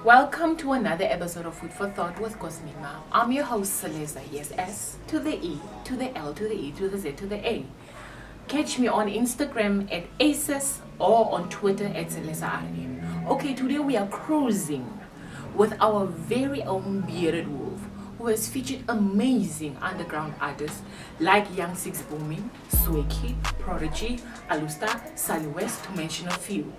Welcome to another episode of Food for Thought with Cosmima. I'm your host, Saleza. Yes, S to the E, to the L, to the E, to the Z, to the A. Catch me on Instagram at ACES or on Twitter at SalezaRN. Okay, today we are cruising with our very own Bearded Wolf, who has featured amazing underground artists like Young Six Booming, Sway Kid, Prodigy, Alusta, Sally West, to mention a few.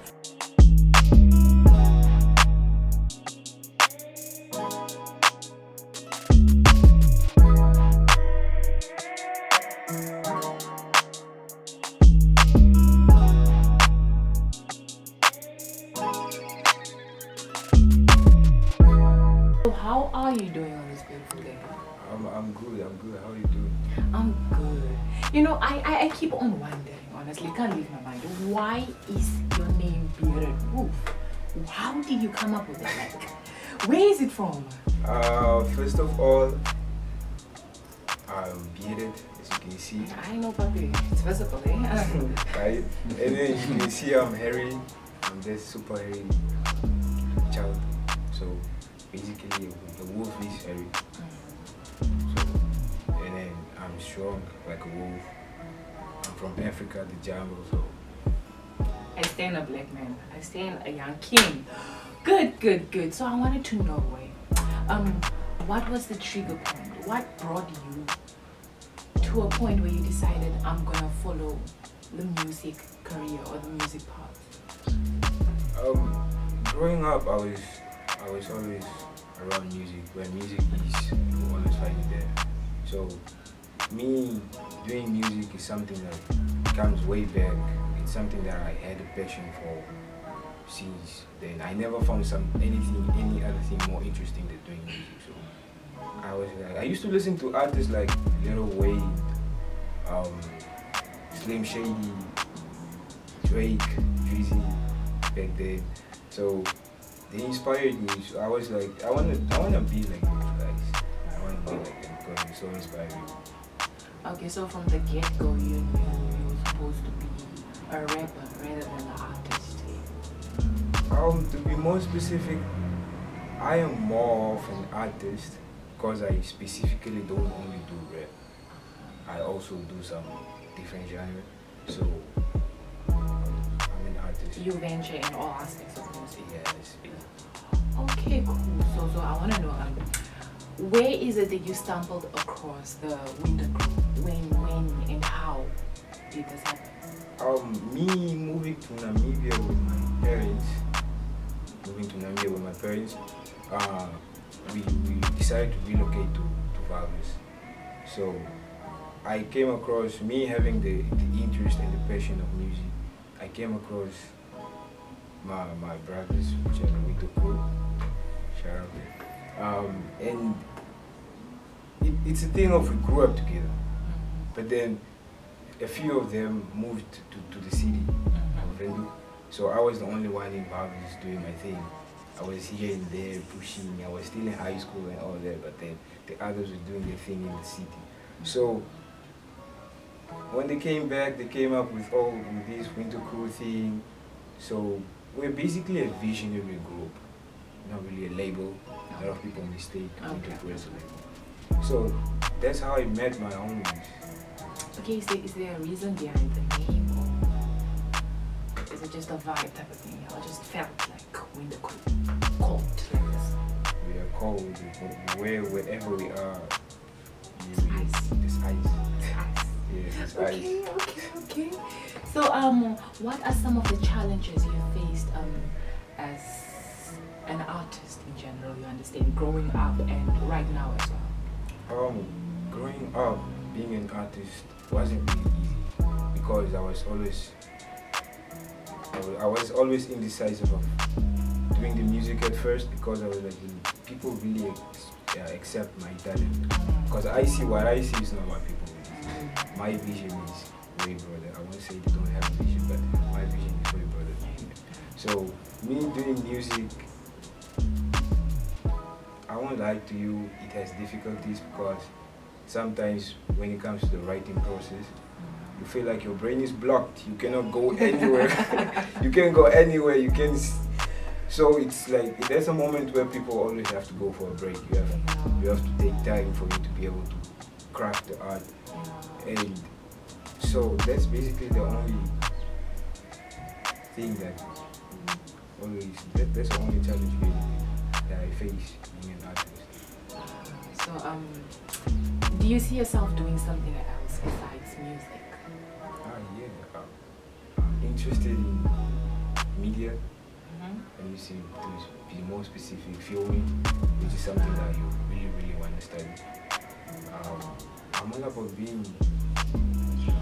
How are you doing on this beautiful day? I'm good. How are you doing? I'm good. You know, I keep on wondering, honestly, can't leave my mind. Why is your name Bearded Wolf? How did you come up with it? Like, where is it from? First of all, I'm bearded, as you can see. I know, puppy. It's visible, eh? Right? And then you can see I'm hairy. I'm just super hairy child. So basically, the wolf is hairy. So, and then I'm strong like a wolf. I'm from Africa, the jungle. So I stand a black man. I stand a young king. Good. So I wanted to know, what was the trigger point? What brought you to a point where you decided I'm gonna follow the music career or the music path? growing up, I was always around music. When music is, you always find it there. So me doing music is something that comes way back. It's something that I had a passion for since then. I never found any other thing more interesting than doing music. So I used to listen to artists like Lil Wayne, Slim Shady, Drake, Drizzy back then. So they inspired me. So I was like, I wanna be like those guys. I wanna be like them because they're so inspiring. Okay, so from the get-go, you knew you were supposed to be a rapper rather than an artist. To be more specific, I am more of an artist because I specifically don't only do rap. I also do some different genre. So I'm an artist. You venture in all aspects of music. Yes. Okay, cool. So I want to know, where is it that you stumbled across the Winter Crew? When, and how did this happen? Me moving to Namibia with my parents. We decided to relocate to Valvis. So I came across, me having the interest and the passion of music, I came across my brothers, which are the Winter Crew. Shout out. And it's a thing of we grew up together. But then a few of them moved to the city of Vendu. So I was the only one in Valvis doing my thing. I was here and there pushing. I was still in high school and all that, but then the others were doing their thing in the city. So when they came back, they came up with this Winter Crew thing. So we're basically a visionary group, not really a label. A lot of people mistake Winter Crew as a label. So that's how I met my homies. Okay, is there a reason behind the name, or is it just a vibe type of thing? I just felt like Winter Crew, cold like this. We are cold. Wherever we are, Ice. There's ice. Ice. Yeah, there's ice. Okay. So, what are some of the challenges you faced as an artist in general? You understand, growing up and right now as well. Growing up, being an artist wasn't really easy because I was always indecisive of doing the music at first because I was like, people really accept my talent because what I see is not what people really see. My vision is way broader. I won't say they don't have a vision, but my vision is way broader. So me doing music, I won't lie to you, it has difficulties because sometimes when it comes to the writing process, you feel like your brain is blocked. You cannot go anywhere. You can't go anywhere. So it's like there's a moment where people always have to go for a break. You have to take time for you to be able to craft the art, and so that's basically the only thing that that's the only challenge really that I face being an artist. So do you see yourself doing something else besides music? Yeah, I'm interested in media. And you see, to be more specific, filming, which is something that you really want to study. I'm all about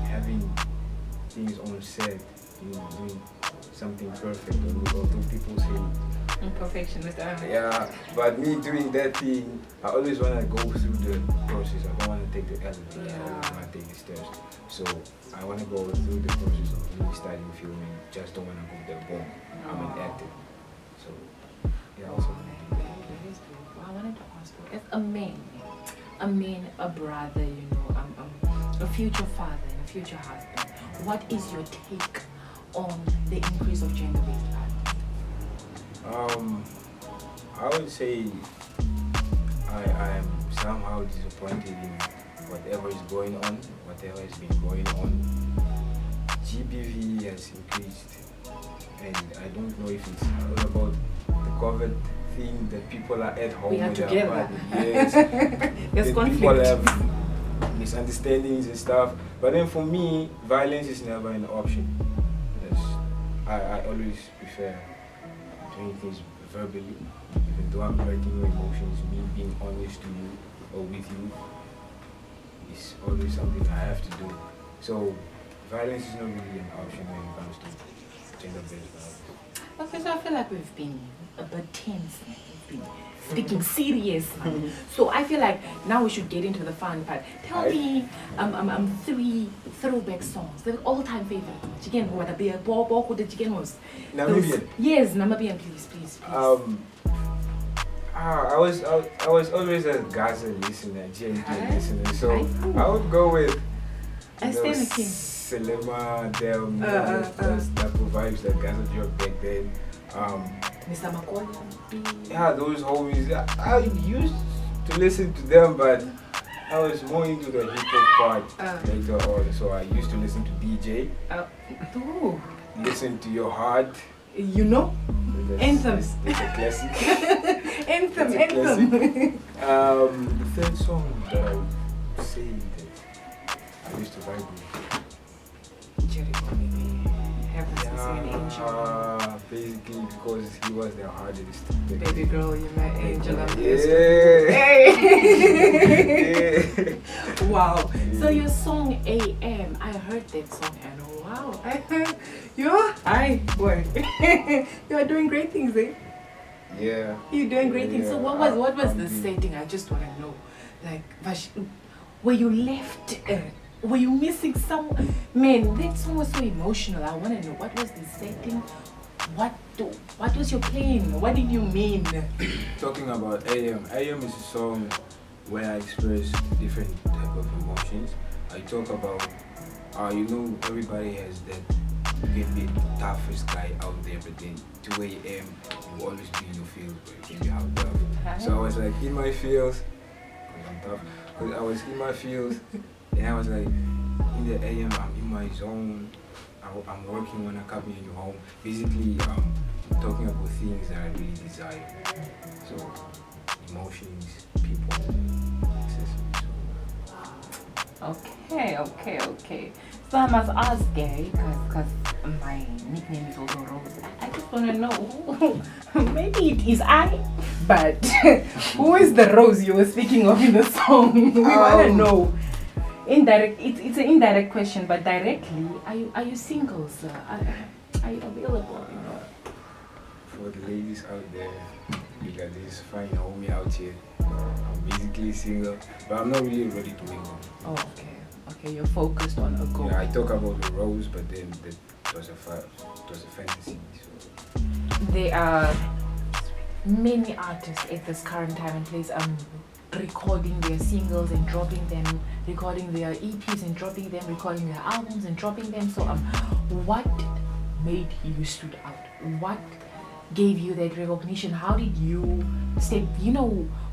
having things on set, doing something perfect. Although people say Perfectionist. yeah, but me doing that thing, I always want to go through the process. I don't want to take the elevator. I always want to take the steps. So I want to go through the process of really starting filming. Just don't want to go there. Boom, I'm an actor. So yeah, also want to do that. I wanted to ask you, as a man, a brother, a future father and a future husband, what is your take on the increase of gender-based violence? I would say I am somehow disappointed in whatever is going on, whatever has been going on. GBV has increased, and I don't know if it's all about the COVID thing that people are at home. We are with their together. partner. Yes. There's Then conflict. people have misunderstandings and stuff. But then for me, violence is never an option. Yes. I always prefer doing things verbally, even though I'm hurting your emotions. Me being honest to you or with you is always something I have to do. So violence is not really an option when it comes to gender-based violence. Okay, so I feel like we've been a bit tense. We've been speaking serious. So I feel like now we should get into the fun part. Tell me 3 throwback songs, the all-time favorite. Chicken, what a beer, Bob, the chicken was. Namibian? Yes, Namibian, please. I was always a Gaza listener, GNT listener. So I would go with Selema, them, that vibes that Gaza dropped back then. Mr. McCoy. Yeah, those homies. I used to listen to them, but I was more into the hip hop part later on. So I used to listen to DJ. Listen to Your Heart. Anthem. It's a classic. Anthem. The third song that I would say that I used to vibe with. Jericho, maybe. Heaven's Missing an Angel. Basically because he was the hardest. Baby girl, you're my angel. Yeah. Wow. So your song AM, I heard that song and wow. You're doing great things, eh? Yeah. You're doing great things. So what was the setting? I just want to know. Like, were you left? Were you missing someone? Man, that song was so emotional. I want to know, what was the setting? What was your plan? What did you mean? Talking about AM is a song where I express different type of emotions. I talk about, everybody has that maybe the toughest guy out there, but then 2 a.m. you will always be in your field, but you can be out tough. So I was like in my fields, because I'm tough, because I was in my fields, and I was like, in the AM, I'm in my zone, I'm working when I come in your home. Basically, talking about things that I really desire. So, emotions, people, accessories. Okay. So I must ask, Gary, because my nickname is also Rose. I just want to know, maybe it is I, but who is the Rose you were speaking of in the song? We want to know. Indirect. It's an indirect question, but directly, are you single, sir? Are you available? For the ladies out there, you got this fine homie out here. I'm basically single, but I'm not really ready to mingle. Oh, okay. You're focused on a goal. Yeah, I talk about the rose, but then it was a fantasy. So. There are many artists at this current time and place recording their singles and dropping them, recording their EPs and dropping them, recording their albums and dropping them. So what made you stood out? What gave you that recognition? How did you stay?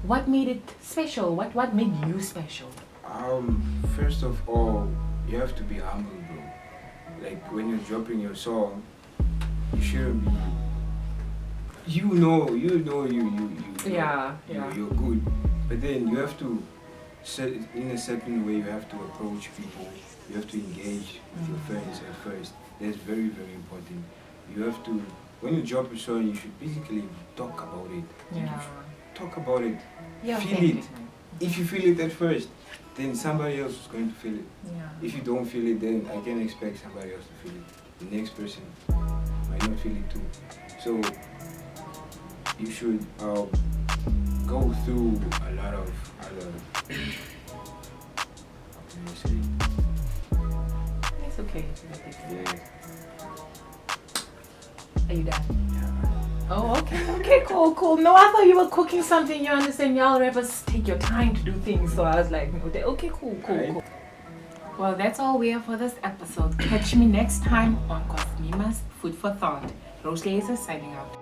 What made it special? What made you special? First of all, you have to be humble, bro. Like when you're dropping your song, you shouldn't be. You're good, but then you have to in a certain way. You have to approach people. You have to engage with your friends at first. That's very, very important. You have to, when you drop a song, you should basically talk about it. You should talk about it. Feel it. If you feel it at first, then somebody else is going to feel it. If you don't feel it, then I can expect somebody else to feel it. The next person might not feel it too. So you should go through a lot of other. How can I say? It's okay. Yeah. Are you done? Yeah. Oh, okay. Okay, cool. No, I thought you were cooking something. You understand? Y'all rappers take your time to do things. So I was like, okay, cool. Well, that's all we have for this episode. Catch me next time on Cosmima's Food for Thought. Rose Laser signing out.